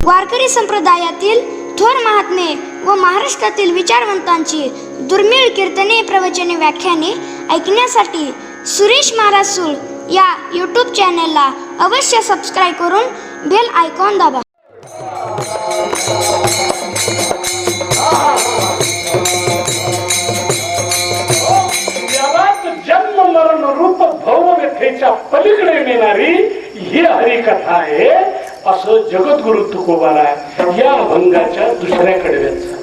वारकरी संप्रदायातील थोर महात्मे व महाराष्ट्रातील विचारवंतांची दुर्मिळ कीर्तने, प्रवचने, व्याख्याने ऐकण्यासाठी सुरेश महाराज सूळ या यूट्यूब चॅनलला अवश्य सबस्क्राईब करून बेल आयकॉन दाबा. जन्म मरण रूप भवव्यथेच्या पलीकडे नेणारी ही हरिकथा आहे असं जगद्गुरु तुकोबाराय या अभंगाच्या दुसऱ्या कडव्याचा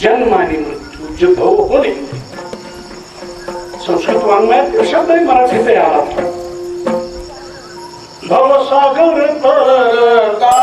जन्म आणि मृत्यू जे भाऊ होणे संस्कृत वाङ्मयात शब्द मराठीत आला भवसागर तरता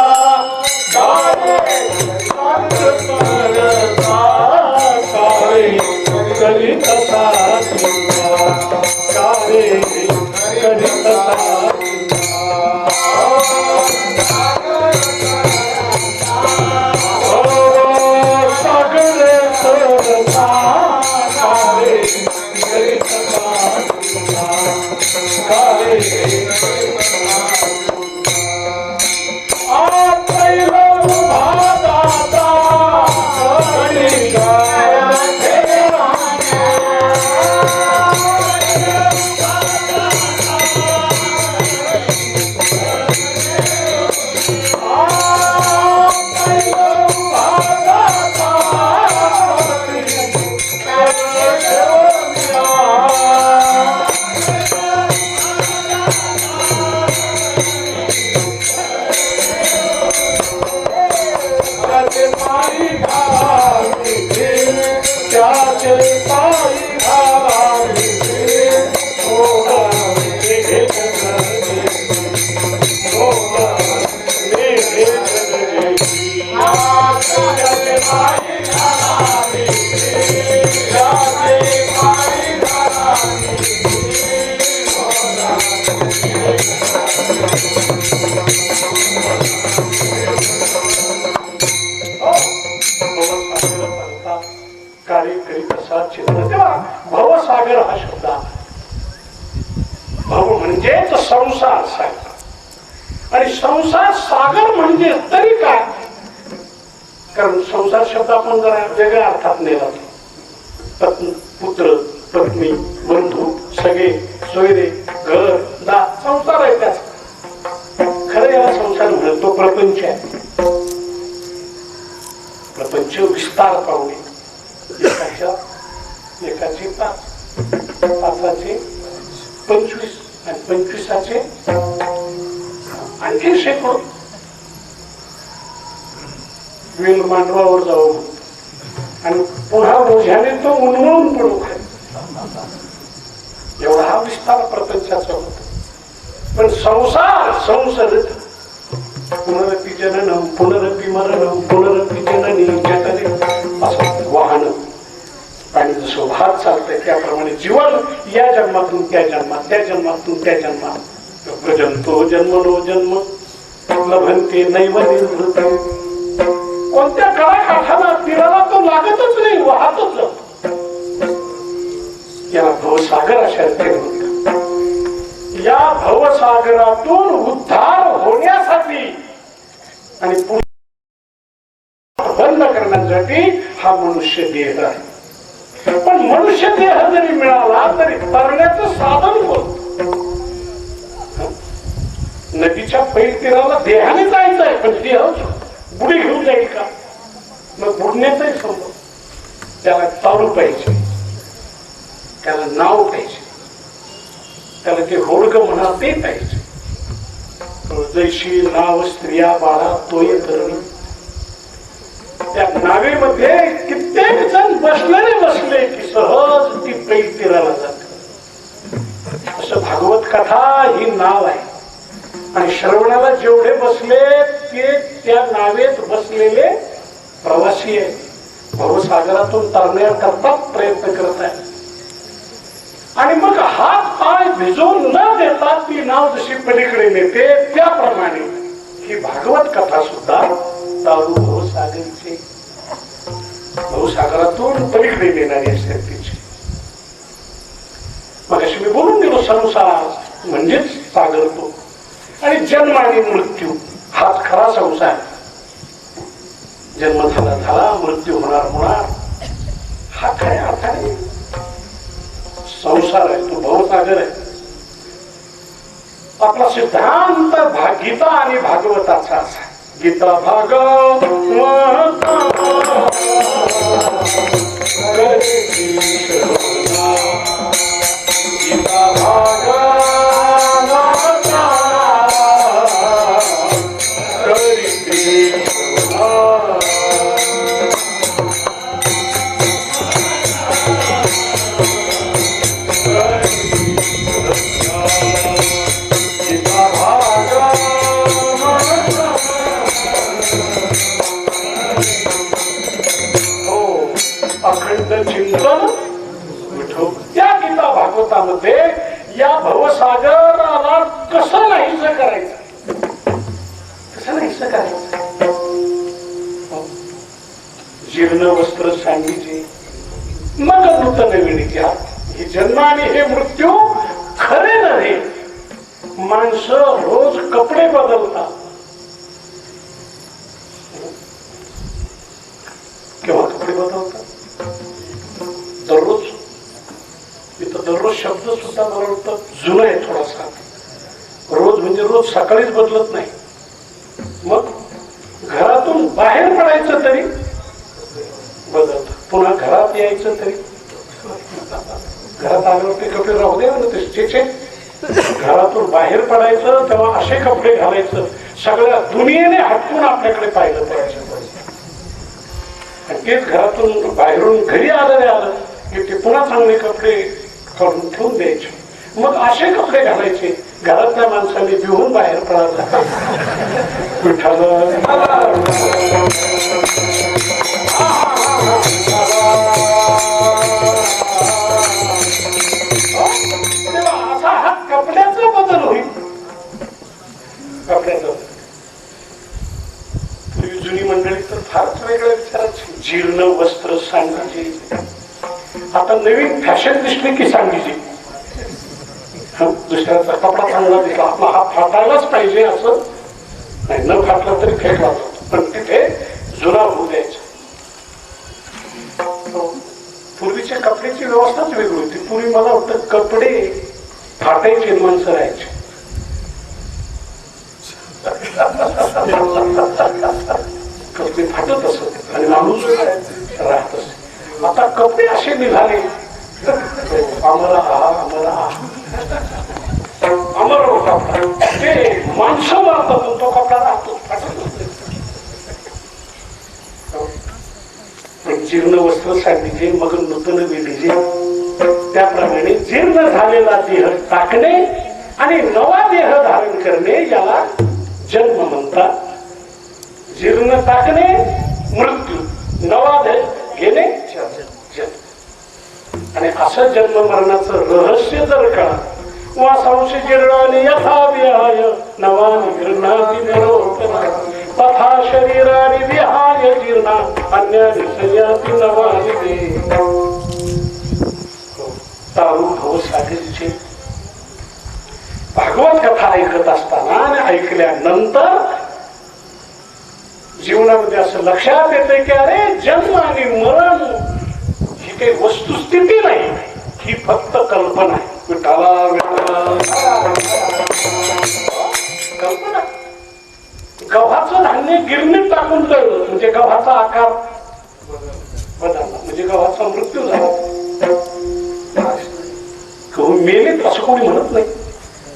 भवसागर हा शब्द भव म्हणजे संसार सागर आणि संसार सागर म्हणजे तरी काय कारण संसार शब्द आपण जरा वेगळ्या अर्थात नेला पुत्र पत्नी बंधू सगळे सोयरे घर दा संसार आहे त्याचा खरं याला संसार म्हणत तो प्रपंच आहे प्रपंच विस्तार पाहुणे एकाचे 5 5चे 25 आणि 25चे आणखी शेकडो वेल मांडवावर जाऊ आणि पुन्हा बोझ्याने तो उन्मळून पडू एवढा हा विस्तार प्रपंचाचा होता पण संसार पुनरपी जननम पुनरपी मरणम पुनरपी जननी जठरे असं वाहन आणि जसं वाहत चालतंय त्याप्रमाणे जीवन या जन्मातून त्या जन्मात त्या जन्मातून त्या जन्मात प्रजंतो जन्मनो जन्म लभंते नैव निर्वृते कोणत्या काळाखाठाला तीराला तो लागतच नाही वाहतच जातो याला भवसागर अशा रीतीने म्हणतात. या भवसागरातून उद्धार होण्यासाठी आणि बंद करण्यासाठी हा मनुष्य देह आहे. पण मनुष्य देह जरी मिळाला तरी तरण्याचं साधन कोणतं? नदीच्या पैल तीराला देहाने जायचं आहे, पण देह बुडी घेऊन जाईल का? मग बुडण्याचंही संभव. त्याला चालू पाहिजे, त्याला नाव पाहिजे, त्याला ते होडग म्हणा ते पाहिजे. जैशी नाव स्त्रिया बाळा तोय तरुणी. त्या नावेमध्ये कित्येक जण बसले की सहज ती पैल तीराला जाते. असं भागवत कथा ही नाव आहे आणि श्रवणाला जेवढे बसले ते त्या नावेत बसलेले प्रवासी आहेत. भवसागरातून तरण्याकरता प्रयत्न करत आहेत. आणि मग हात पाय भिजवून न देता ती नाव जशी पलीकडे नेते त्याप्रमाणे ही भागवत कथा सुद्धा दारू भवसागरची, भवसागरातून पलीकडे नेणारी असते तिची. मग अशी मी बोलून गेलो, संसार म्हणजेच सागर तो. आणि जन्म आणि मृत्यू हाच खरा संसार. जन्म झाला मृत्यू होणार, हा खऱ्या अर्थाने संसार आहे, तो भवसागर आहे. आपला सिद्धांत गीता आणि भागवताचा असा. गीता भागवत गीता भागवत चिंतन विठो. त्या गीता भागवतामध्ये या भवसागराला कसं नाहीसं करायचं, कसं नाहीसं करायचं. जीर्ण वस्त्र सांगीचे मग नूतन विणित्या. हे जन्म आणि हे मृत्यू खरे नव्हे. माणसं रोज कपडे बदलतात. केव्हा कपडे बदलतात? दररोज. इथं दररोज शब्द सुद्धा मला वाटतं जुना आहे थोडासा. रोज म्हणजे रोज सकाळीच बदलत नाही. मग घरातून बाहेर पडायचं तरी बदलत, पुन्हा घरात यायचं तरी. घरात आल्यावर ते कपडे राहू दे ना तसेचे. घरातून बाहेर पडायचं तेव्हा असे कपडे घालायचं सगळ्या दुनियेने हटकून आपल्याकडे पाहिलं पाहिजे. आणि तेच घरातून बाहेरून घरी आलं की ते पुन्हा चांगले कपडे काढून ठेवून द्यायचे. मग असे कपडे घालायचे. घरातल्या माणसांनी भिवून बाहेर पडायला. असा हा कपड्याचा बदल होईल. कपड्याचा जुनी मंडळी तर फारच वेगळ्या विचाराची. जीर्ण वस्त्र सांगीचे. आता नवीन फॅशन दिसली की सांगीचे. दुसऱ्याचा कपडा चांगला दिसला, आपला हात फाटायलाच पाहिजे असं नाही. न फाटला तरी फेकला जातो, पण तिथे जुना होऊ द्यायचा. पूर्वीच्या कपड्याची व्यवस्थाच वेगळी होती. पूर्वी मला वाटतं कपडे फाटायचे, माणसं राहायचे. कपडे फाटत असत आणि माणूस राहत असत. आता कपडे असे निघाले, आम्हाला ते माणसं मारतात, तो कपडा राहतो, पण जीर्ण वस्त्र सांगितले मग नूतन विणिले. त्याप्रमाणे जीर्ण झालेला देह टाकणे आणि नवा देह धारण करणे याला जन्म म्हणतात. जीर्ण टाकणे मृत्यू, नवा देह घेणे जन्म. आणि असं जन्म मरणाचं रहस्य जर कळा. वासांशी जीर्णानि यथा विहाय नवानि गृह्णाति नरोत्तमा तथा शरीरानि विहाय जीर्णा अन्यानि संयाति नवानि ते. शिकल्यानंतर जीवनामध्ये असं लक्षात येतंय की अरे जन्म आणि मरण ही काही वस्तुस्थिती नाही, ही फक्त कल्पना आहे. कल्पना. गव्हाचं धान्य गिरणीत टाकून तळलं म्हणजे गव्हाचा आकार बदलला, म्हणजे गव्हाचा मृत्यू झाला. गहू मेलेत असं कोणी म्हणत नाही,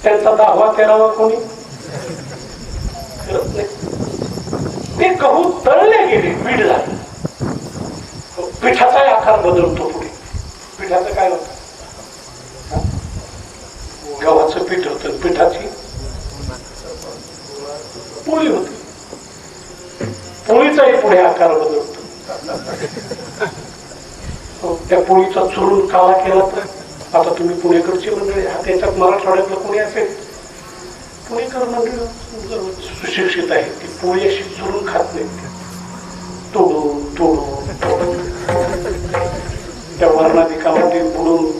त्यांचा 10वा 13वा कोणी करत नाही. ते गहू तळले गेले, पीठ झाले, पिठाचा आकार बदलतो. पुढे पिठाचं काय होतं? गव्हाचं पीठ होतं, पिठाची पोळी होती, पोळीचाही पुढे आकार बदलतो. त्या पोळीचा चुरून काळा केला तर आता तुम्ही पुणेकरची मंडळी, त्याच्यात मराठवाड्यातलं कोणी असेल, पुणेकर मंडळी सुशिक्षित आहे, ती पोळी अशी चुरून खात नाही, तोडून तोडून त्या वर्णाधिकामध्ये बुडून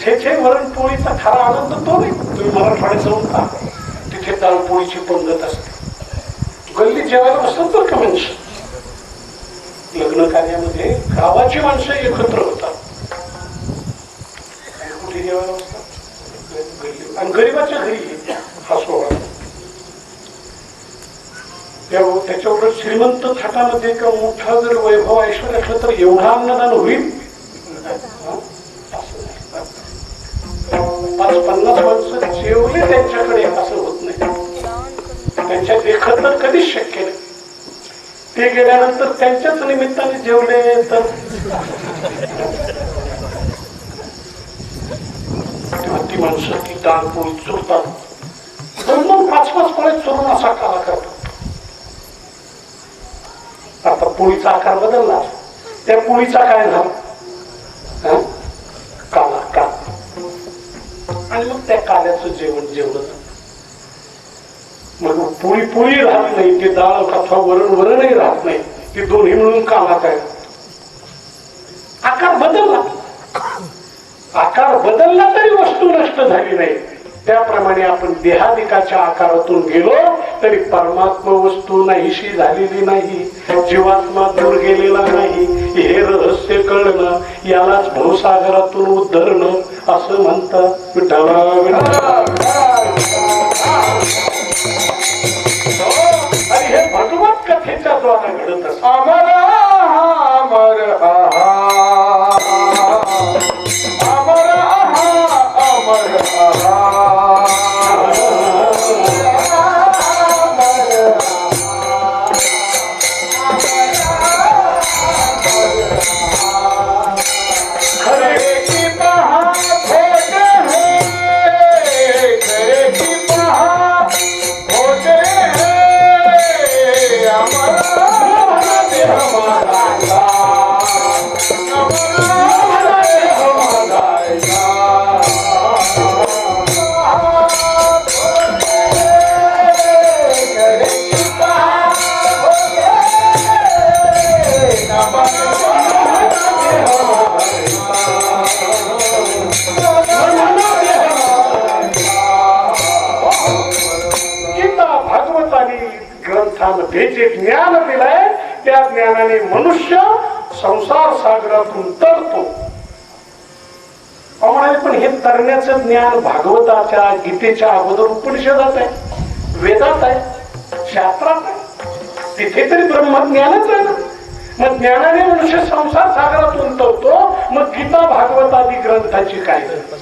छे वरण पोळीचा खरा आनंद तो नाही. तुम्ही मराठवाड्यात जाऊन पहा, तिथे दाल पोळीची पंगत असते. गल्लीत जेवायला बसतात बरं का माणसं, लग्न कार्यामध्ये गावाची माणसं एकत्र होतात, कुठे जेवायला बसतात? आणि गरीबाच्या घरी हा सोहळा. त्याच्यावर श्रीमंत थाटामध्ये किंवा मोठा जर वैभव ऐश्वर्य असलं तर एवढा अन्नदान होईल? 50 माणसं जेवले त्यांच्याकडे असं होत नाही. त्यांच्या देखत तर कधीच शक्य नाही. ते गेल्यानंतर त्यांच्याच निमित्ताने जेवले तर ती माणसं ती दान पोळी चुरतात, 2-5 फळे चुरून असा काला करतात. आता पोळीचा आकार बदलला, त्या पोळीचा काय झाला? काला का. आणि मग त्या काल्याचं जेवण जेवलं. मग पोळी पोळी राहत नाही, ते डाळ अथवा वरणही राहत नाही, ते दोन्ही मिळून काला काय. आकार बदलला, आकार बदलला तरी वस्तू नष्ट झाली नाही. त्याप्रमाणे आपण देहादिकाच्या आकारातून गेलो तरी परमात्मा वस्तू नाहीशी झालेली नाही, जीवात्मा दूर गेलेला नाही. हे रहस्य कळणं, यालाच भवसागरातून उद्धरणं असं म्हणतात. आणि हे भगवत कथेच्या द्वारा घडत असत. अमर अमर अमर ग्रंथामध्ये जे ज्ञान दिलंय त्या ज्ञानाने मनुष्य संसार सागरातून तरतो. म्हणाले पण हे तरण्याचं ज्ञान भागवताच्या गीतेच्या अगोदर उपनिषदात आहे, वेदात आहे, शास्त्रात आहे. तिथे तरी ब्रह्मज्ञानच आहे ना. मग ज्ञानाने मनुष्य संसार सागरातून तरतो. मग गीता भागवत आदी ग्रंथाची काय गरज,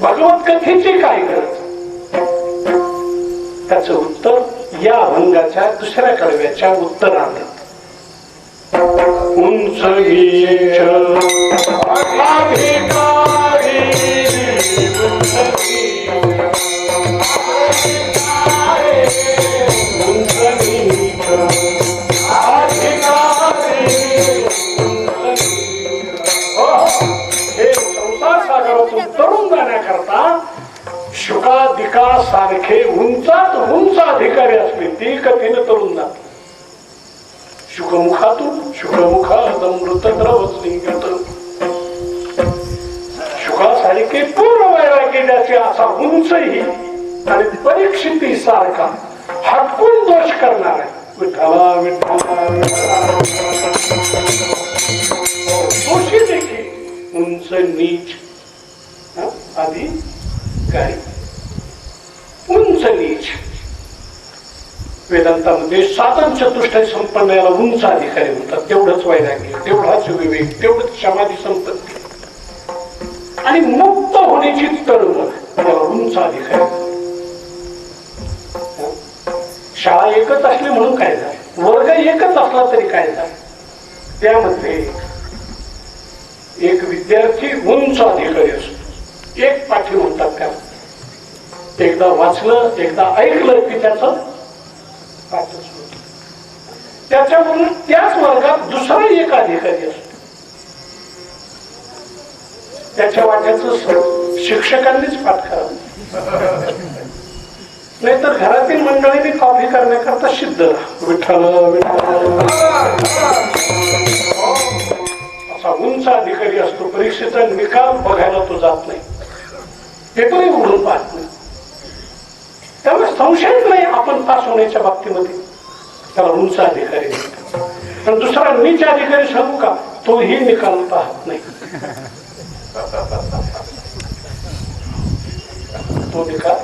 भगवत कथेची काय गरज? त्याचं उत्तर या अभंगाच्या दुसऱ्या कडव्याच्या उत्तरात. उंच हे संसार सागरातून तरुण जाण्याकरता शुकाधिका सारखे उंचात उंच अधिकारी असले ती कथेनं तरुण जात. शुकमुखातून शुकमुखादमृतद्रव शुकासारखे पूर्ण वैराग्य ज्याचे असा उंचही आणि परीक्षिती सारखा हटकून दोष करणार आहे. विठ्ठला विठ्ठला विठ्ठला. दोषी देखील उंच नीच अधिकारी. उंच नीच वेदांतामध्ये साधन चतुष्टय संपन्न याला उंच अधिकारी म्हणतात. तेवढंच वैराग्य, तेवढाच विवेक, तेवढंच समाधी संपत्ती आणि मुक्त होण्याची तळमळ त्याला उंच अधिकारी. शाळा एकच असली म्हणून काय झालं, वर्ग एकच असला तरी काय झालं, त्यामध्ये एक विद्यार्थी उंच अधिकारी असतो. एक पाठी म्हणतात त्याला. एकदा वाचलं, एकदा ऐकलं की त्याचं पाठच होतं. त्याच्यावरून त्याच वर्गात दुसरा एक अधिकारी असतो. त्याच्या वाट्याचं शिक्षकांनीच पाठ करावं, नाहीतर घरातील मंडळींनी कॉपी करण्याकरता सिद्ध राहा. विठ्ठल असा उंच अधिकारी असतो. परीक्षेचा निकाल बघायला तो जात नाही, पेपरही उघडून पाहत नाही. त्यामुळे संशयच नाही आपण पास होण्याच्या बाबतीमध्ये त्याला उंच अधिकारी. आणि दुसरा नीच अधिकारी सांगू का, तोही निकाल पाहत नाही. तो निकाल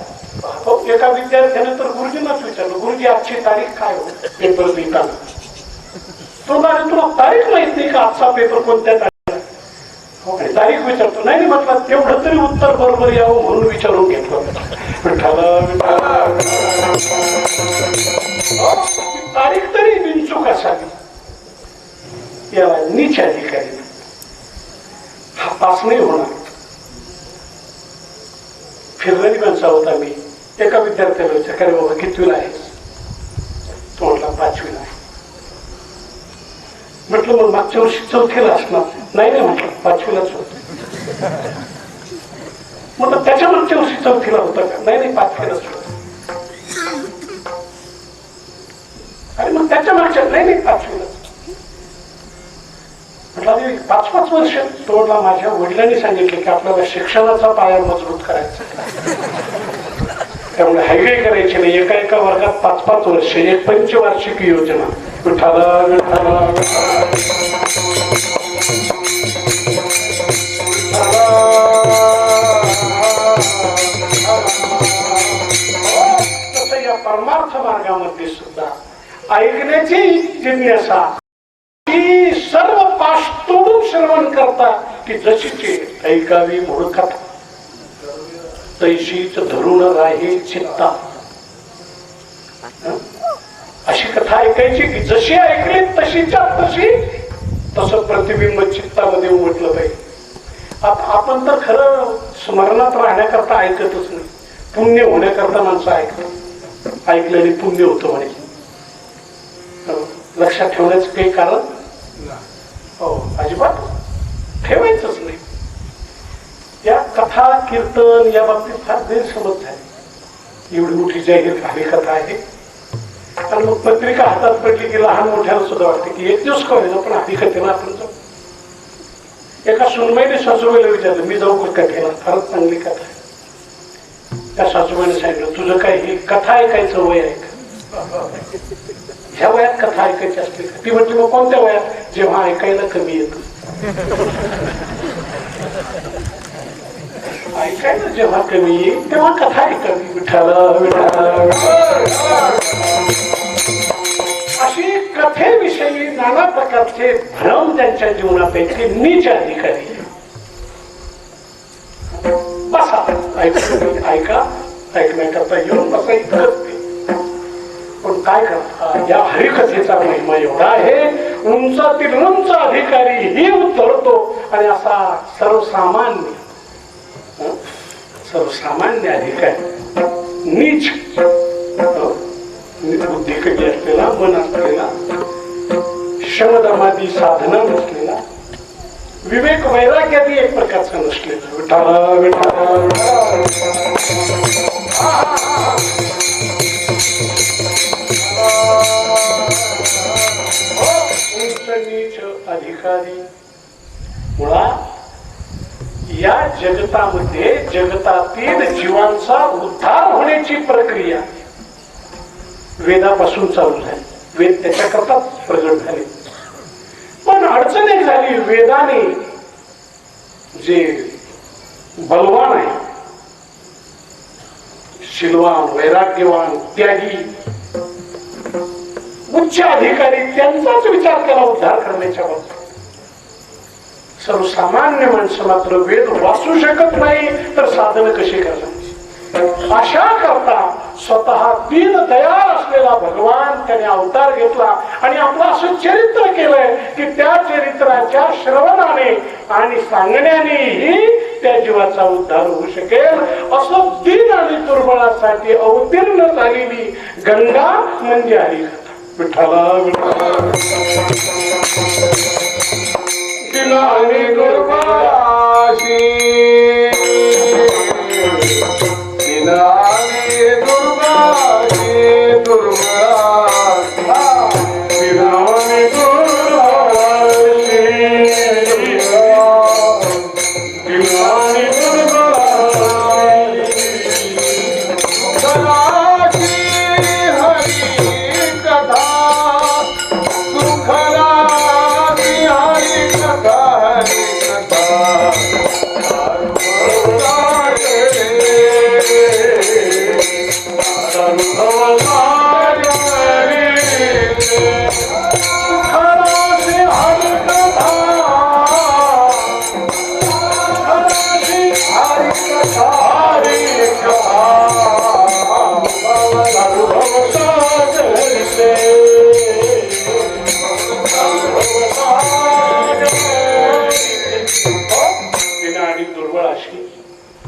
पाहतो. एका विद्यार्थ्याने तर गुरुजींनाच विचारलं, गुरुजी आजची तारीख काय हो पेपर लिहिताना. तो म्हणाले तुला तारीख माहित नाही का, आजचा पेपर कोणत्या तारीख. तारीख विचारतो. नाही म्हटलं तेवढं तरी उत्तर बरोबर यावं म्हणून विचारून घेतलं. तारीख तरी बिनचूक असावी. याला नीच अधिकारी. हा पास नाही होणार. फिरलेली माणसा होता मी. एका विद्यार्थ्याला विचार, अरे बाबा कितवीला आहे, तो म्हटला 5वीला आहे. म्हटलं मग मागच्या वर्षी 4थीला असणार. नाही म्हटलं 5वीलाच होत. म्हटलं त्याच्या मागच्या वर्षी 4थीला होता का. नाही 5वीलाच होत. अरे मग त्याच्या मागच्या. नाही 5वीलाच. म्हटलं 5-5 वर्ष. तो म्हटला माझ्या वडिलांनी सांगितले की आपल्याला शिक्षणाचा पाया मजबूत करायचा, त्यामुळे हायवे करायचे नाही. एका वर्गात 5-5 वर्ष, एक पंचवार्षिक योजना. विठ्ठला विठ्ठला तसं या परमार्थ मार्गामध्ये सुद्धा ऐकण्याची जिज्ञासा की सर्व पाश तोडून श्रवण करता की जशीचे ऐकावी मूळ कथा तैशीच धरून राही चित्ता. अशी कथा ऐकायची की जशी ऐकली तशीच्या तशी तसं प्रतिबिंब चित्तामध्ये उमटलं पाहिजे. आता आपण तर खरं स्मरणात राहण्याकरता ऐकतच नाही, पुण्य होण्याकरता माणसं ऐकतात. ऐकल्याने पुण्य होतं म्हणे. लक्षात ठेवण्याचं काही कारण हो अजिबात ठेवायचंच नाही. या कथा कीर्तन या बाबतीत फार गैरसमज झाली. एवढी मोठी जाहीर झाली कथा आहे आणि मग पत्रिका हातात पडली की लहान मोठ्याला सुद्धा वाटते की एक दिवस कळेल पण आधी कथेला आपण जाऊ. एका सुनबाईने सासूबाईला विचारलं, मी जाऊ का कथेला, फारच चांगली कथा आहे. त्या सासूबाईने सांगितलं, तुझं काय ही कथा ऐकायचं वय आहे का, ह्या वयात कथा ऐकायची असते का. ती म्हटली मग कोणत्या वयात, जेव्हा ऐकायला कमी येतं. ऐकायला जेव्हा कमी येईल तेव्हा कथा ऐकावी. विठ्ठला विठ्ठला. अशी कथेविषयी नाना प्रकारचे भ्रम त्यांच्या जीवनात आहेत. नीच अधिकारी बसा ऐका, ऐकण्याकरता येऊन बसा इतकंच. पण काय करता, या हरिकथेचा महिमा एवढा आहे, उंचातील उंच अधिकारी ही उतरतो आणि असा सर्वसामान्य अधिकारी नीच बुद्धी कमी असलेला, मन असलेला, शमदमादी साधना नसलेला, विवेक वैराग्यादी एक प्रकारचा नसलेला. विठ्ठला विठ्ठला. अधिकारी मुळात या जगतामध्ये जगतातील जीवांचा उद्धार होण्याची प्रक्रिया वेदापासून चालू झाले. वेद त्याच्याकरताच प्रगट झाले. पण अडचण एक झाली, वेदाने जे बलवान आहे, शीलवान, वैराग्यवान, त्यागी, उच्च अधिकारी, त्यांचाच विचार केला उद्धार करण्याच्या बाबतीत. सर्वसामान्य माणसं मात्र वेद वाचू शकत नाही तर साधन कशी करणार. अशा करता स्वतः दीन दयाळ असलेला भगवान त्याने अवतार घेतला आणि आपलं असं चरित्र केलंय की त्या चरित्राच्या श्रवणाने आणि सांगण्यानेही त्या जीवाचा उद्धार होऊ शकेल. असं दीन आणि दुर्बळासाठी अवतीर्ण झालेली गंगा म्हणजे हरिकथा. विठ्ठला दिला आणि दुर्बाशी, दिला आणि दुर्बाशी, दुर्बाशी, दिला आणि दुर्बाशी, दिला आणि दुर्बाशी, दलाची हरी कथा सुखला हरी कथा, हरी कथा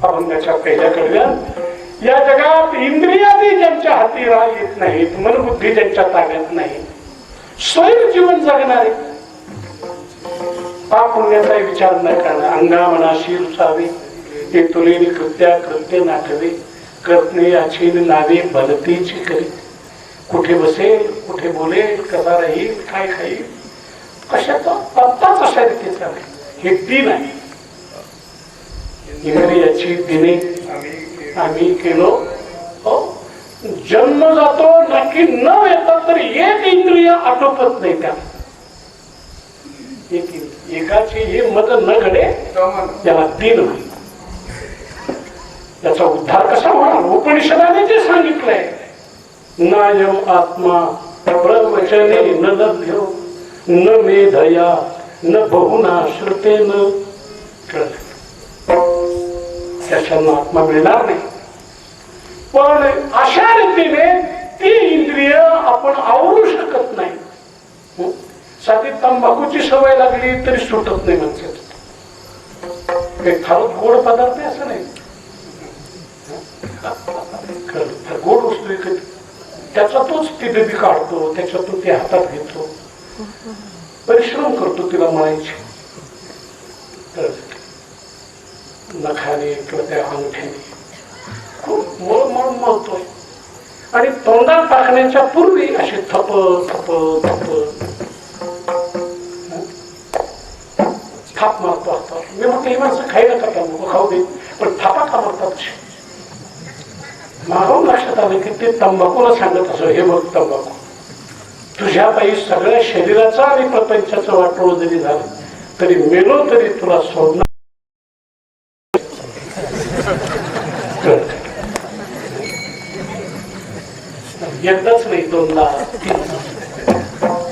अभंगाच्या पहिल्या कडव्यात या जगात इंद्रियादी ज्यांच्या हाती येत नाहीत, मनबुद्धी ज्यांच्या ताब्यात नाही, स्वयं जीवन जगणारे, पाप पुण्याचा विचार न करणार, अंगा मनाशी रुसावे, ते तुलेनी कृत्या कृत्य नाठवे, करणे याची नावे भलतीची करी, कुठे बसेल, कुठे बोलेल, कसा राहील, काय खाईल, कशाचा पत्ताच अशा रीतीचा नाही. हे तीन आहे. इंद्रियाची दिने आम्ही केलो. हो, जन्म जातो नक्की न येतात तर एक इंद्रिय आटोपत नाही. त्या एकाची हे मत न घडे त्याला तीन होईल. त्याचा उद्धार कसा होणार? उपनिषदाने जे सांगितलंय, नायम आत्मा प्रवचने न लभ्यो न मेधया न बहुना श्रुतेन. कळलं? त्याच्यानं आत्मा मिळणार नाही. पण अशा रीतीने ती इंद्रिय आपण आवरू शकत नाही. साधी तंबाखूची सवय लागली तरी सुटत नाही माणसाचं. काही फारच गोड पदार्थ आहे असं नाही. गोड वस्तू त्याचा तोच ती डबी काढतो, त्याच्यातून ती हातात घेतो, परिश्रम करतो तिला मळायची. नखाने किंवा त्या अंगठ्याने खूप मळ मळतोय आणि तोंडात टाकण्याच्या पूर्वी असे थप थप थप थाप मारतो असतात. मी म्हटलं ही माणसं खायला करतात, नको खाऊ दे, पण थापा का मारतात? मागून लक्षात आलं की ते तंबाखूला सांगत असं, हे बघ तंबाखू, तुझ्या पायी सगळ्या शरीराचा आणि प्रपंचाचं वाटोळ जरी झालं तरी मेलो तरी तुला सोडणार. एकदाच नाही, दोनदा,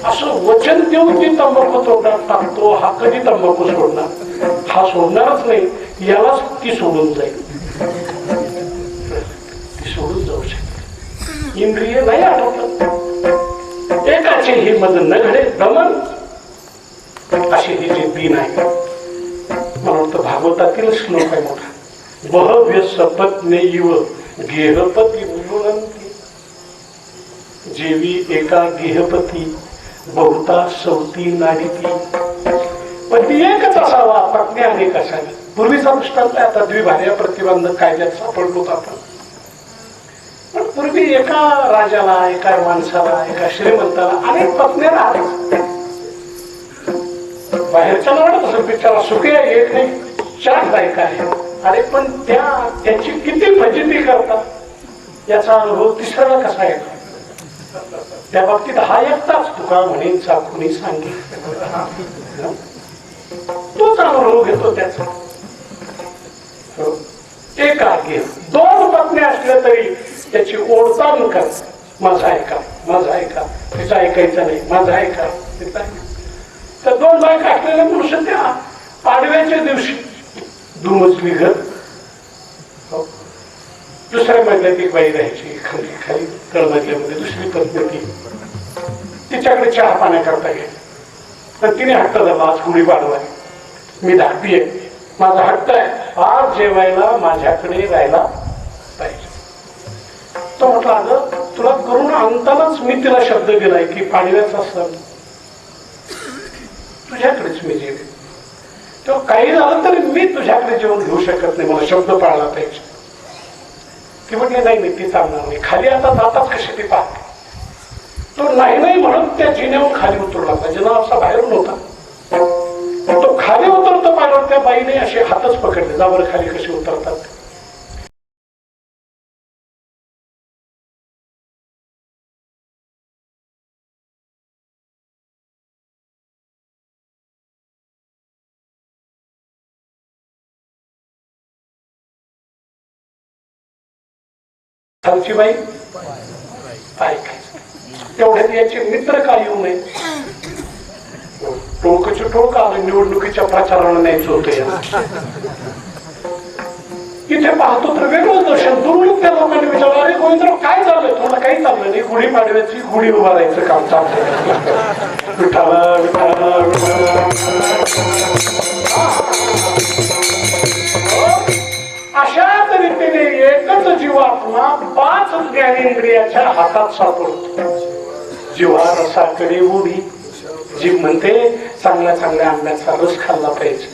असं वचन देऊन ती तंबाखू तोंडात टाकतो. हा कधी तंबाखू सोडणार? हा सोडणारच नाही. यालाच ती सोडून जाईल. ती सोडून जाऊ शकते. इंद्रिय नाही आठवतात. एकाचे ही मद न घडे दमन, अशी ही जी तीन आहे. मला वाटतं भागवतातील श्लोक आहे मोठा. बहव्य सपत्ने इव गेहपती उन्नती, जेवी एका गेहपती बहुता सवती नाडीती. पण ती एकच असावा, पत्नी अनेक असावी. पूर्वीचा दृष्टांत आहे. आता द्विभार्या प्रतिबंधक कायद्यात सापडलो आपण. पण पूर्वी एका राजाला, एका माणसाला, एका श्रीमंताला अनेक पत्नी राहत. बाहेरच्या वाटत असं बिचारा सुखी आहे, एक नाही 4 बायका आहे. अरे पण त्याची किती फजिती करतात याचा अनुभव तिसऱ्याला कसा आहे? त्या बाबतीत हा एकटाच तुका म्हणेन कुणी सांगितलं तोच अनुभव घेतो त्याचा. एक आहे, दोन पत्नी असल्या तरी त्याची ओढताण कर, माझा ऐका माझा ऐका, तिचा ऐकायचं नाही, माझा ऐका तिचा ऐका. तर दोन बायका असलेल्या पुरुष त्या पाडव्याच्या दिवशी दुमजली घर, दुसऱ्या मधल्यात एक बाई राहायची खाली खाली तळमजल्यामध्ये, दुसरी पत्नी ती तिच्याकडे चहा पाण्या करता गेली. तर तिने हट्ट धरला, आज गुढी पाडवा आहे, मी धाकटी आहे, माझा हट्ट आहे, आज जेवायला माझ्याकडे राहायला पाहिजे. तो म्हटला अगं तुला करून आणतानाच मी तिला शब्द दिलाय की पाडव्याचा सण तुझ्याकडेच मी जेवेन, तेव्हा काही झालं तरी मी तुझ्याकडे जेवण घेऊ शकत नाही, मला शब्द पाळला पाहिजे. ती म्हटली नाही नाही ती चालणार नाही. खाली आता जातात कशी ती पाहते. तो नाही नाही म्हणून त्या जिन्यावर खाली उतरू लागला. जिना असा बाहेरून होता, तो खाली उतरतो पाहिल्यावर त्या बाईने असे हातच पकडले, जा बरं खाली कसे उतरतात. खालची बाई ऐकायचं. तेवढ्यात याचे मित्र काय येऊ नये, टोळकची टोळक आलं, निवडणुकीच्या प्रचाराला न्यायचं होतं. इथे पाहतो तर वेगळंच दर्शन. दुर्लभ त्या लोकांनी विचारलं, अरे गोविंदराव काय चाललंय? तुम्हाला काही चाललं नाही, गुढी पाडव्याची गुढी उभारायचं काम चाललंय. विठाला विठाला अशाच रीतीने एकच जीवात्मा पाच ज्ञानेंद्रियाच्या हातात सापडतो. जीवा रसाकडे उडी. जीभ म्हणते चांगल्या चांगल्या आंब्याचा रस खाल्ला पाहिजे.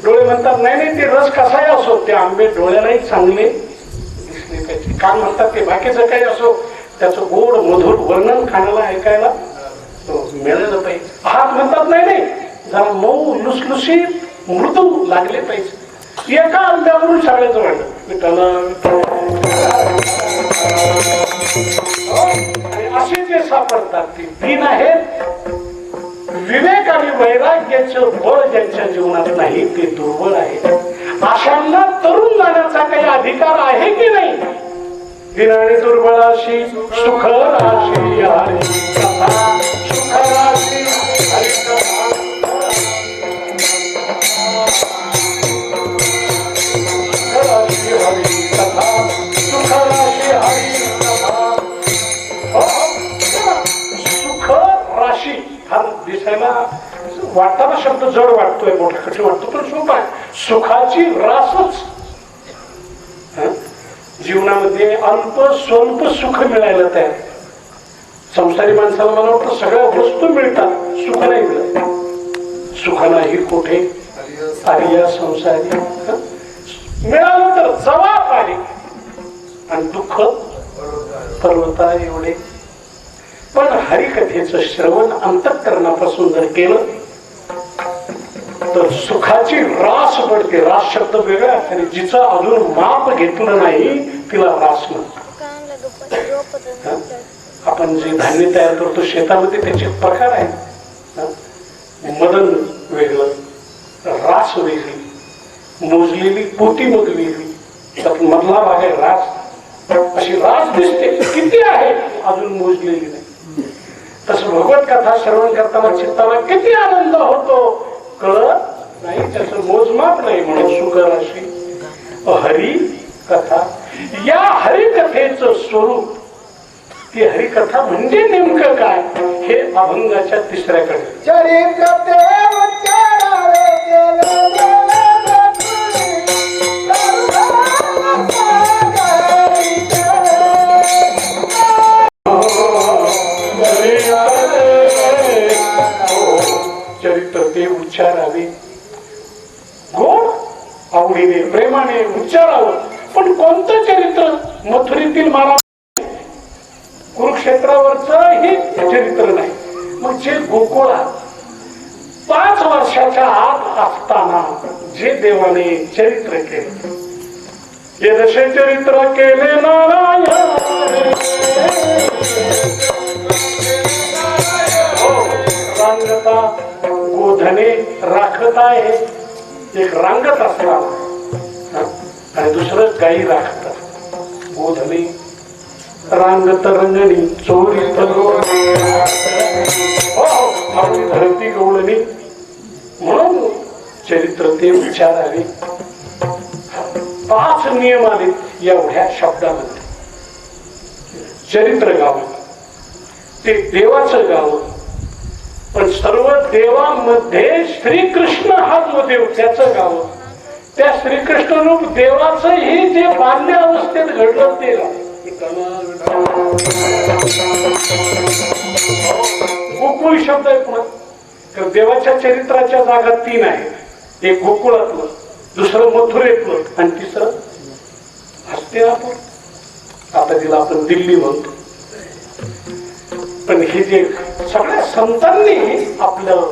डोळे म्हणतात नाही नाही ते रस कसाही असो, ते आंबे डोळ्यालाही चांगले दिसले पाहिजे. कान म्हणतात ते बाकीचं काही असो, त्याचं गोड मधुर वर्णन कानाला ऐकायला मिळालं पाहिजे. हात म्हणतात नाही नाही जरा मऊ लुसलुसीत मृदू लागले पाहिजे. एका आंब्यावरून सगळ्याचं वाटलं असे जे सापडतात ते तीन आहेत. विवेक आणि वैराग्याचं बळ ज्यांच्या जीवनात नाही ते दुर्बळ आहे. अशांना तरुण जाण्याचा काही अधिकार आहे की नाही? दिन आणि दुर्बळाशी सुख राशी हरी कथा, सुख राशी हरी कथा. सुख राशी हा दिसायला वाटताना शब्द जड वाटतोय, मोठा कठीण वाटतो, पण सोपा आहे. सुखाची रासच. जीवनामध्ये अल्प स्वल्प सुख मिळायला तयार. संसारी माणसाला मला वाटतं सगळ्या वस्तू मिळतात, सुख नाही मिळत. सुख नाही कोठे आर्य संसारी. मिळालं तर जवाब आली आणि दुःख पर्वता एवढे. पण हरिकथेचं श्रवण अंतःकरणापासून जर केलं तर सुखाची रास पडते. रास शब्द वेगळा आणि जिचं अजून माप घेतलं नाही तिला रास म्हणतात. आपण जे धान्य तयार करतो शेतामध्ये त्याचे प्रकार आहेत. मदन वेगळं, रास वेगळी, मोजलेली पोटी मग वेगळी, त्यात मधला भाग आहे रास. अशी रास दिसते किती आहे अजून मोजलेली नाही. तसं भगवत कथा श्रवण करताना चित्ताला किती आनंद होतो कळत नाही, त्याचं मोजमाप नाही. म्हणून सुख राशी हरी कथा. या हरिकथेचं स्वरूप, ती हरिकथा म्हणजे नेमकं काय हे अभंगाच्या तिसऱ्याकडे. चरित्र ते उच्चारावे, गोड आवडीने प्रेमाने उच्चारावं. पण कोणतं चरित्र? मथुरीतील महाराज कुरुक्षेत्रावरचं हे चरित्र नाही. मग जे गोकुळात 5 वर्षाच्या आत असताना जे देवाने चरित्र केलं, हे जसे चरित्र केले नारायण बोधने राखत आहे, एक रांगत असला आणि दुसरं गाई राखत असत. बोधने रांगत रंगणी चोरी आपली धरती गवळणी, म्हणून चरित्र ते विचारावे. 5 नियम आले एवढ्या शब्दामध्ये. चरित्र गावं, ते देवाचं गावं, पण सर्व देवामध्ये श्रीकृष्ण हा जो देव त्याचं गावं. त्या श्रीकृष्ण रूप देवाचं हे जे बाल्य अवस्थेत घडलं ते गाव. गोकुळ शब्द आहे पुन्हा. तर देवाच्या चरित्राच्या जागा 3 आहेत. एक गोकुळातलं, दुसरं मथुरेतलं आणि तिसरं हस्तिनापूर. आता तिला आपण दिल्ली म्हणतो. पण हे जे सगळ्या संतांनी आपलं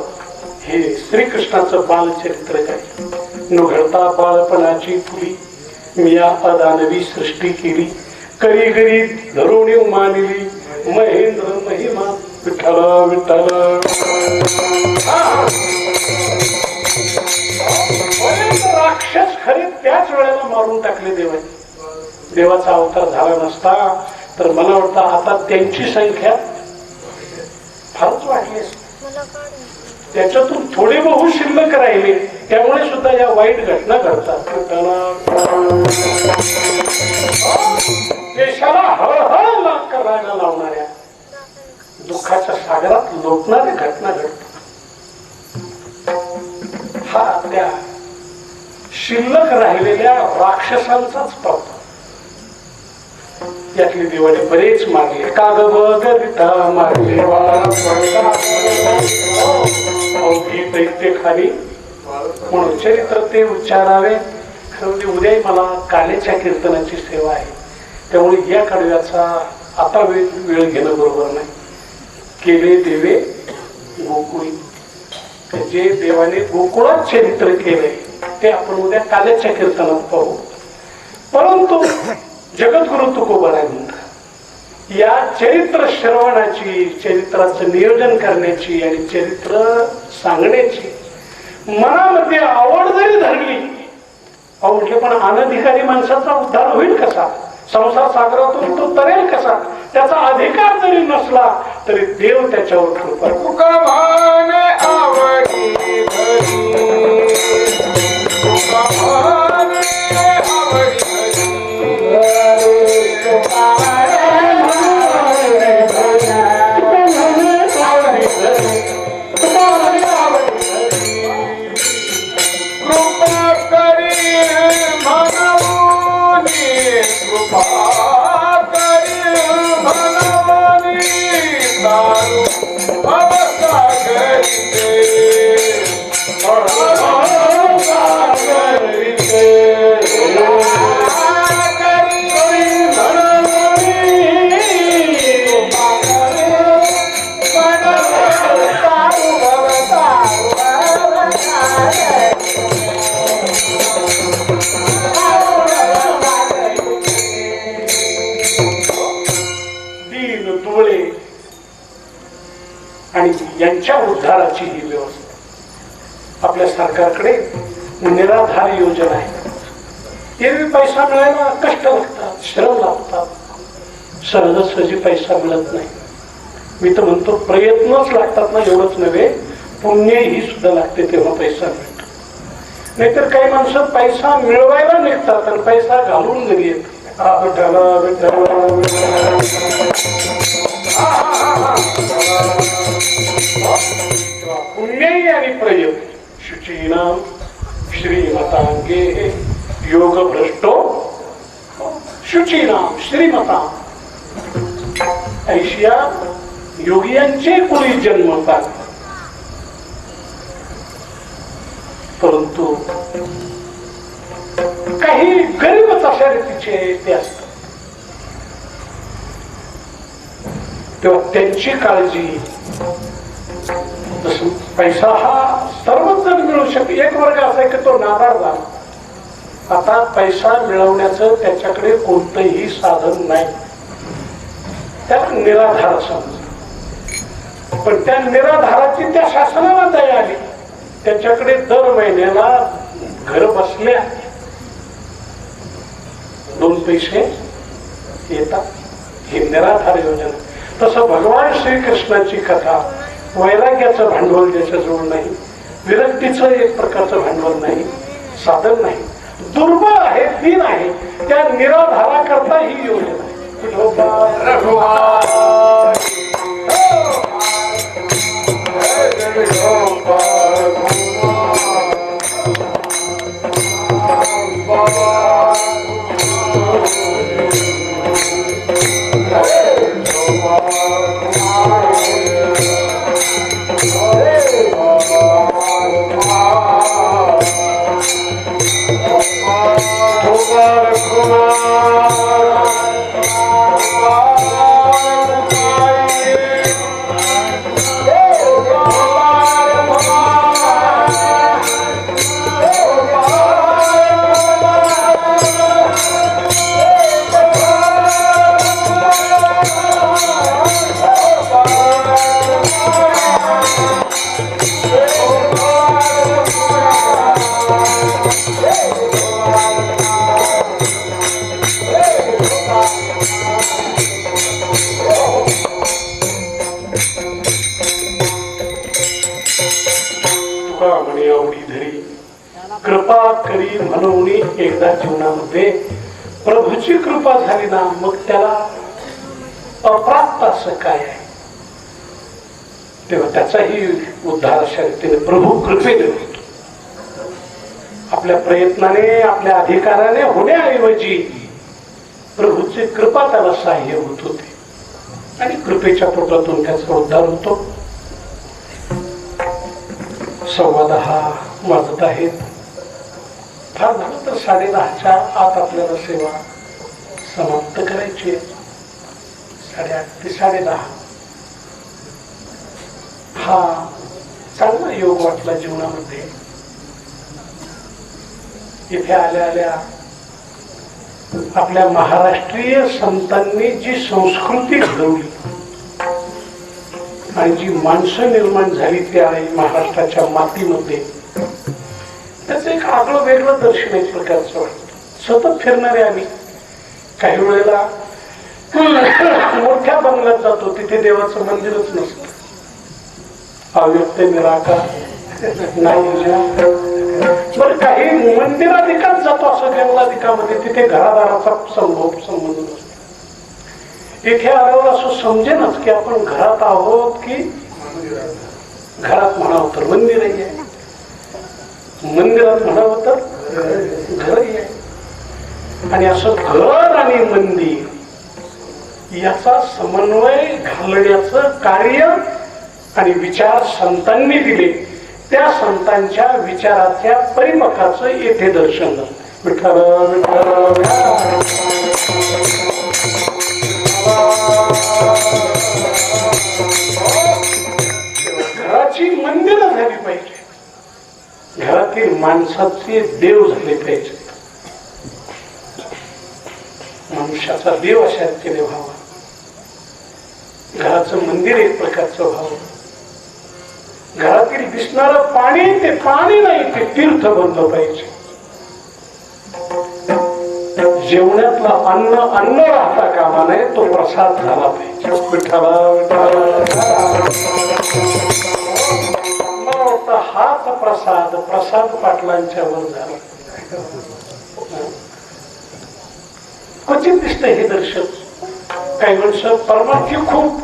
हे श्रीकृष्णाचं बालचरित्र काय न घडता बाळपणाची फुली मिया अदानवी सृष्टी केली, करी गरी धरुणी मानली महेंद्र महिमा विठ्ठल विठ्ठल. राक्षस खरे त्याच वेळेला मारून टाकले देवाने. देवाचा अवतार झाला नसता तर मला वाटतं आता त्यांची संख्या फारच वाढली. त्याच्यातून थोडे बहु शिल्लक राहिले, त्यामुळे सुद्धा या वाईट घटना घडतात. देशाला हळहळ करायला लावणाऱ्या, दुःखाच्या सागरात लोटणाऱ्या घटना घडतात. हा त्या शिल्लक राहिलेल्या राक्षसांचाच पावता. यातली दिवाळी बरेच मारले. कागद मारले दैत्य खाली, म्हणून चरित्र ते उच्चारावे. खरं उद्याही मला कालेच्या कीर्तनाची सेवा आहे, त्यामुळे या कडव्याचा आता वेळ घेणं बरोबर नाही. केले देवे गोकुळी, जे देवाने गोकुळात चरित्र केले ते आपण उद्या कालेच्या कीर्तनात पाहू. परंतु जगद्गुरु तुकोबाराय म्हणतात, या चरित्र श्रवणाची, चरित्राचं नियोजन करण्याची आणि चरित्र सांगण्याची मनामध्ये आवड जरी धरली, अहो म्हटले पण अनधिकारी माणसाचा उद्धार होईल कसा, संसार सागरातून तो तरेल कसा, त्याचा अधिकार जरी नसला तरी देव त्याच्यावर कृपा. तुका भाने आवडी धरी, तुका भाने आवडी कृपा करी म्हणूनी, कृपा करी म्हणूनी दारू भवसागरिते, भवसागरिते. आणि यांच्या उद्धाराची ही व्यवस्था. आपल्या सरकारकडे निराधार योजना आहे. एरवी पैसा मिळायला कष्ट लागतात, श्रम लागतात, सहजासहजी पैसा मिळत नाही. मी तर म्हणतो प्रयत्नच लागतात ना, एवढंच नव्हे पुण्यही सुद्धा लागते तेव्हा पैसा मिळतो. नाहीतर काही माणसं पैसा मिळवायला निघतात आणि पैसा घालून घरी येतात. पुण्यही आणि प्रयत्न. शुचीनाम श्रीमतांगे योग भ्रष्टो, शुचीनाम श्रीमता, ऐशिया योगियांचे कोणी जन्मतात. परंतु काही गरीबच अशा रीतीचे ते असतात. तेव्हा त्यांची काळजी, पैसा हा सर्वच जण मिळू शकतो. एक वर्ग असा की तो नादार झाला. आता पैसा मिळवण्याचं त्याच्याकडे कोणतंही साधन नाही, त्याला निराधार समज. पण त्या निराधाराची त्या शासनाला दया आली. त्यांच्याकडे दर महिन्याला घर बसल्या 2 पैसे येतात. ही निराधार योजना. तसं भगवान श्रीकृष्णाची कथा वैराग्याचं भांडवल ज्याच्याजवळ नाही, विरक्तीचं एक प्रकारचं भांडवल नाही, साधन नाही, दुर्बळ आहे, दीन आहे, त्या निराधारा करता ही योजना आहे. कृपा करी म्हणून एकदा जीवनामध्ये प्रभूची कृपा झाली ना, मग त्याला अप्राप्त असं काय आहे. तेव्हा त्याचाही उद्धार अशा रीतीने प्रभू कृपेने होतो. आपल्या प्रयत्नाने आपल्या अधिकाराने होण्याऐवजी प्रभूची कृपा त्याला सहाय्य होत होते आणि कृपेच्या पोटातून त्याचा उद्धार होतो. 10:15 वाजत आहेत. फार झालं तर 10:30च्या आत आपल्याला सेवा समाप्त करायची आहे. 8:30 ते 10:30 हा चांगला योग वाटला जीवनामध्ये. इथे आल्या आल्या आपल्या महाराष्ट्रीय संतांनी जी संस्कृती घडवली आणि जी माणसं निर्माण झाली त्या महाराष्ट्राच्या मातीमध्ये, त्याचं एक आगळं वेगळं दर्शन एक प्रकारचं वाटतं. सतत फिरणारे आम्ही काही वेळेला मोठ्या बंगल्यात जातो, तिथे देवाचं मंदिरच नसतं. अव्यक्त निराकार नाही. बरं, काही मंदिराधिकात जातो असं जंगलाधिकामध्ये, तिथे घरादाराचा संबंध नसतो. इथे आल्यावर असं समजेनच की आपण घरात आहोत की घरात म्हणावं तर मंदिरही आहे, मंदिरात म्हणावं तर घरही आहे. आणि असं घर आणि मंदिर याचा समन्वय घालण्याचं कार्य आणि विचार संतांनी दिले. त्या संतांच्या विचाराच्या परिपक्वाचं येथे दर्शन झालं. विठ्ठल विठ्ठल घराची मंदिरं झाली पाहिजे, घरातील माणसाचे देव झाले पाहिजे. मनुष्याचा देव अशा रीतीने व्हावा. घराचं मंदिर एक प्रकारचं व्हावं. घरातील दिसणारं पाणी ते पाणी नाही, ते तीर्थ बनलं पाहिजे. जेवणातला अन्न अन्न राहता कामा नये, तो प्रसाद झाला पाहिजे. विठ्ठला हाच प्रसाद प्रसाद पाटलांच्या वर झाला. क्वचित दिसत हे दर्शन. काही माणसं परमार्थी खूप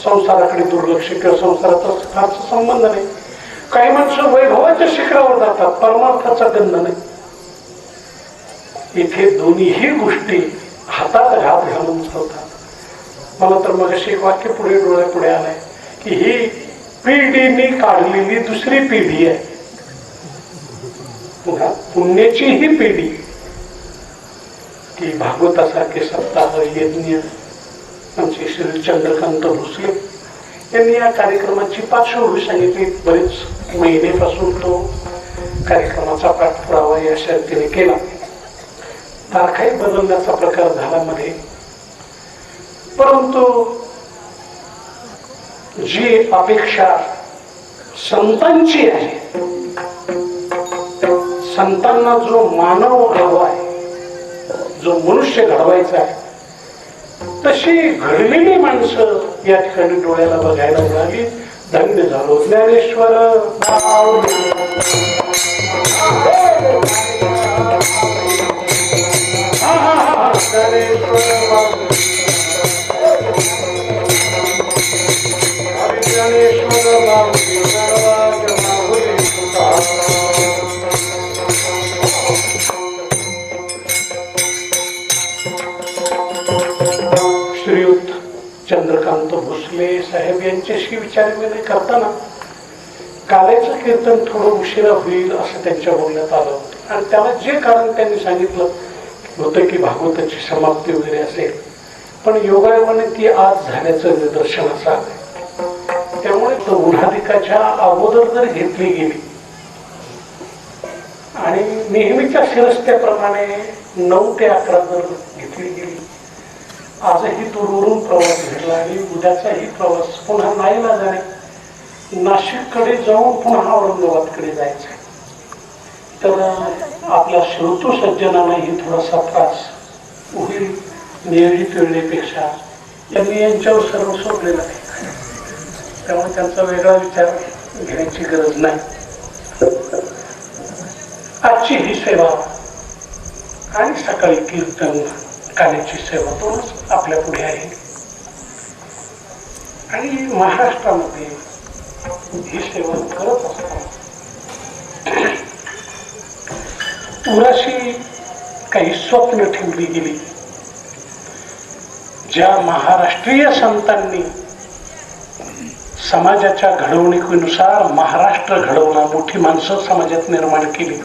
संसाराकडे दुर्लक्ष किंवा संसाराचा फारसा संबंध नाही. काही माणसं वैभवाच्या शिखरावर जातात, परमार्थाचा गंध नाही. इथे दोन्हीही गोष्टी हातात घात घालून चालतात. मला तर मग एक वाक्य पुढे डोळ्यापुढे आलंय की ही पिढीने काढलेली दुसरी पिढी आहे. पुन्हा पुण्याची ही पिढी की भागवतासारखे सप्ताह यज्ञ आमचे श्री चंद्रकांत भोसले यांनी या कार्यक्रमाची पार्श्वभूमी सांगितली. बरेच महिनेपासून तो कार्यक्रमाचा पाठपुरावा या शर्तीने केला. तारखाही बदलण्याचा प्रकार झाला मध्ये, परंतु जी अपेक्षा संतांची आहे. संतांना जो मानव हवा आहे, जो मनुष्य घडवायचा आहे, तशी घडलेली माणसं या ठिकाणी डोळ्याला बघायला मिळाली. धन्य झालो. ज्ञानेश्वर नाव श्रीयुत चंद्रकांत भोसले साहेब यांच्याशी विचारविनिमय करताना कालेचं कीर्तन थोडं उशिरा होईल असं त्यांच्या बोलण्यात आलं आणि त्याला जे कारण त्यांनी सांगितलं होतं की भागवताची समाप्ती वगैरे असेल, पण योगायोगाने ती आज झाल्याचं निदर्शनास आलं. त्यामुळे तो उन्हाधिकाच्या अगोदर जर घेतली गेली आणि नेहमीच्या शिरस्त्याप्रमाणे 9 ते 11 जर घेतली गेली, आजही दूरवरून प्रवास घडला आणि उद्याचाही प्रवास पुन्हा नाहीला जाणे नाशिककडे जाऊन पुन्हा औरंगाबादकडे जायचं, तर आपल्या श्रोतू सज्जनांनाही थोडासा त्रास होईल. नियोजित वेळेपेक्षा त्यांनी यांच्यावर सर्व सोडलेलं आहे, त्यामुळे त्यांचा वेगळा विचार घेण्याची गरज नाही. आजची ही सेवा आणि सकाळी कीर्तन काल्याची सेवा दोनच आपल्या पुढे आहे आणि महाराष्ट्रामध्ये ही सेवा करत असताना पुराशी काही स्वप्न ठेवली गेली. ज्या महाराष्ट्रीय संतांनी समाजाच्या घडवणुकीनुसार महाराष्ट्र घडवला, मोठी माणसं समाजात निर्माण केली,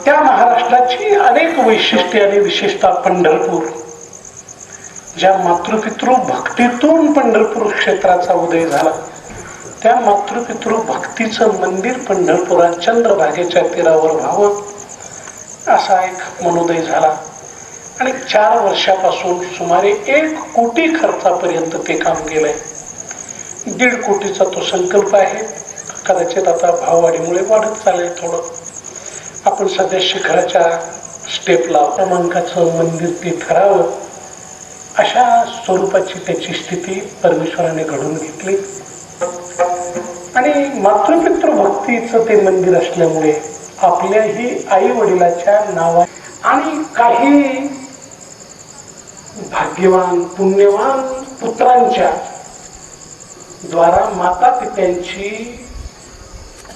त्या महाराष्ट्राची अनेक वैशिष्ट्ये आणि विशेषतः पंढरपूर, ज्या मातृपितृ भक्तीतून पंढरपूर क्षेत्राचा उदय झाला, त्या मातृपितृ भक्तीचं मंदिर पंढरपुरात चंद्रभागेच्या तीरावर व्हावं असा एक मनोदय झाला आणि 4 वर्षापासून सुमारे 1 कोटी खर्चापर्यंत ते काम केलंय. 1.5 कोटीचा तो संकल्प आहे. कदाचित आता भाववाढीमुळे वाढत चालेल थोडं. आपण सध्या शिखराच्या स्टेपला क्रमांकाचं मंदिर ते ठरावं अशा स्वरूपाची त्याची स्थिती परमेश्वराने घडून घेतली आणि मातृपितृ भक्तीचं ते मंदिर असल्यामुळे आपल्याही आई वडिलाच्या नावा आणि काही भाग्यवान पुण्यवान पुत्रांच्या द्वारा माता पित्यांची,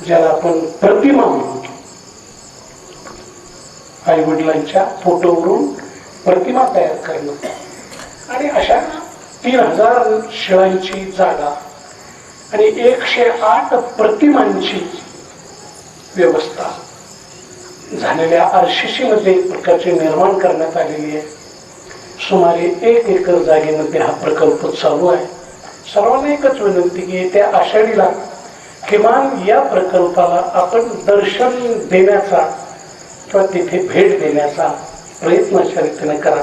ज्याला आपण प्रतिमा म्हणतो, आई वडिलांच्या फोटोवरून प्रतिमा तयार करणं आणि अशा 3000 शिळांची जागा आणि 108 प्रतिमांची व्यवस्था झालेल्या RCC मध्ये एक प्रकारचे निर्माण करण्यात आलेली आहे. सुमारे 1 एकर जागेमध्ये हा प्रकल्प चालू आहे. सर्वांना एकच विनंती की येत्या आषाढीला किमान या प्रकल्पाला आपण दर्शन देण्याचा किंवा तिथे भेट देण्याचा प्रयत्न अशा रीतीने करा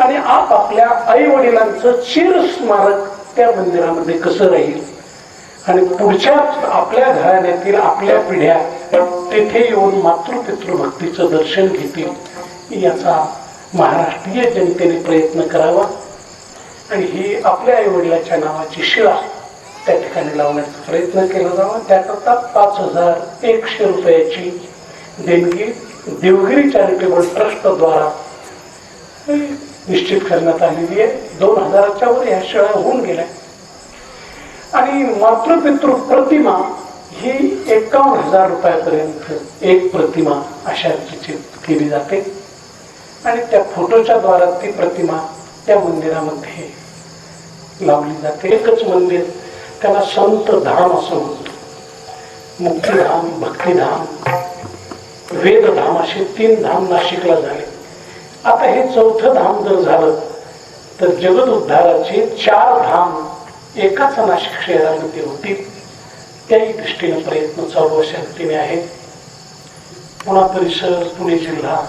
आणि आपल्या आई वडिलांचं चिरस्मारक त्या मंदिरामध्ये कसं राहील आणि पुढच्या आपल्या घराण्यातील आपल्या पिढ्या तेथे येऊन मातृपितृ भक्तीचं दर्शन घेतील याचा महाराष्ट्रीय जनतेने प्रयत्न करावा आणि ही आपल्या आई वडिलाच्या नावाची शिळा त्या ठिकाणी लावण्याचा प्रयत्न केला जावा. त्याकरता 5100 रुपयाची देणगी देवगिरी चॅरिटेबल ट्रस्टद्वारा निश्चित करण्यात आलेली आहे. 2000च्या वर ह्या शिळा होऊन गेल्या आणि मातृपितृ प्रतिमा ही 51,000 रुपयापर्यंत एक प्रतिमा अशा रीतीची केली जाते आणि त्या फोटोच्या द्वारा ती प्रतिमा त्या मंदिरामध्ये लावली जाते. एकच मंदिर, त्याला संत धाम असं म्हणतो. मुक्तिधाम, भक्तिधाम, वेदधाम असे 3 धाम नाशिकला झाले. आता हे 4थं धाम जर झालं तर जगद उद्धाराचे 4 धाम एकाच नाशिक शहरामध्ये होतील. त्याही दृष्टीने प्रयत्न चालू अशा रीतीने आहेत. पुणा परिसर, पुणे जिल्हा,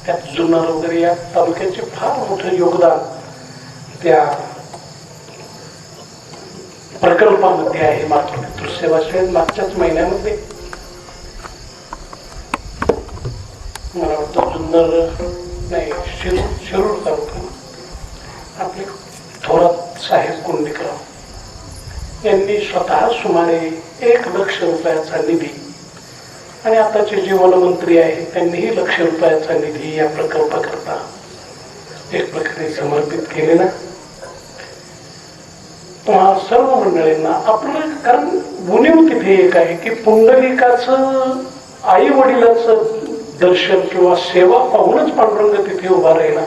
त्यात जुन्नर वगैरे या तालुक्याचे फार मोठं योगदान त्या प्रकल्पामध्ये आहे मातृ पितृसेवा मागच्याच महिन्यामध्ये मला वाटतं जुन्नर नाही शिरूर तालुका आपले थोरात साहेब कुंडलिकराव यांनी स्वतः सुमारे 1 लाख रुपयाचा निधी आणि आताचे जे वनमंत्री आहेत त्यांनीही 1 लाख रुपयाचा निधी या प्रकल्पाकरता एक प्रकारे समर्पित केलेला. सर्व मंडळींना आपलं कारण उणीव तिथे एक आहे की पुंडलिकाचं आई वडिलाचं दर्शन किंवा सेवा पाहूनच पांडुरंग तिथे उभा राहिला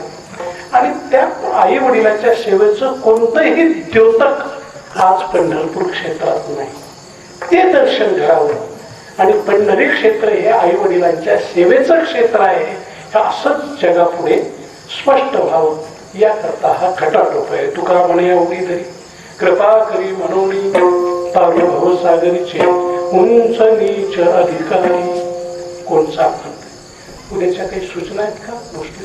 आणि त्या आई वडिलाच्या सेवेचं कोणतंही द्योतक आज पंढरपूर क्षेत्रात नाही. ते दर्शन घडावं आणि पंढरी क्षेत्र हे आई वडिलांच्या सेवेचं क्षेत्र आहे हे असंच जगापुढे स्पष्ट व्हावं याकरता हा खटाटोप आहे. तुकाराम म्हणे उभी तरी कृपा करी मनोनी तारू भवसागरीचे उंच नीच अधिकारी. कोण सांगत उद्याच्या काही सूचना आहेत का गोष्टी?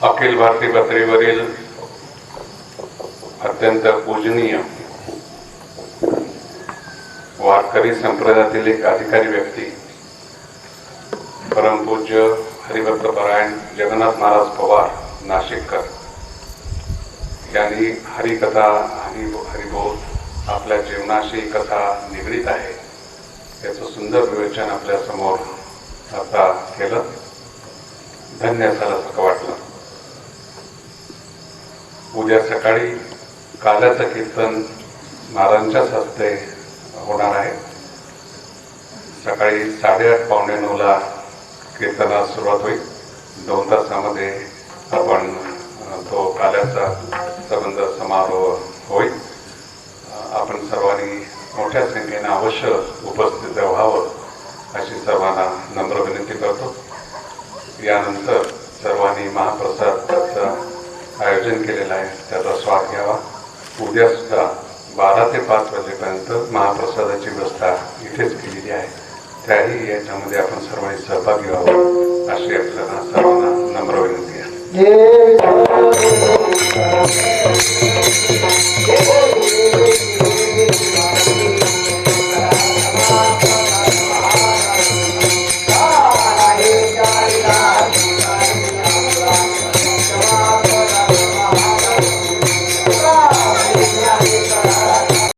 अखिल भारतीय पातळीवरील अत्यंत पूजनीय वारकरी संप्रदायातील एक अधिकारी व्यक्ती परमपूज्य हरिभक्तपरायण जगन्नाथ महाराज पवार नाशिककर यांनी हरिकथा हरिबोध आपल्या जीवनाशी कथा निगडीत आहे याचं सुंदर विवेचन आपल्या समोर आता केलं. धन्य झाल्यासारखं वाटलं. उद्या सकाळी काल्याचं कीर्तन महाराजांच्याच हस्ते होणार आहे. सकाळी 8:30 पावणे 9ला कीर्तनास सुरुवात होईल. 2 तासामध्ये आपण तो काल्याचा संबंध समारोह होईल. आपण सर्वांनी मोठ्या संख्येने अवश्य उपस्थित व्हावं अशी सर्वांना नम्र विनंती करतो. यानंतर सर्वांनी महाप्रसादाचं आयोजन केलेलं आहे, त्याचा स्वाद घ्यावा. उद्या सुद्धा 12 ते 5 वाजेपर्यंत महाप्रसादाची व्यवस्था इथेच केलेली आहे. त्याही याच्यामध्ये आपण सर्वांनी सहभागी व्हावं अशी आपल्याला सर्वांना नम्र विनंती आहे.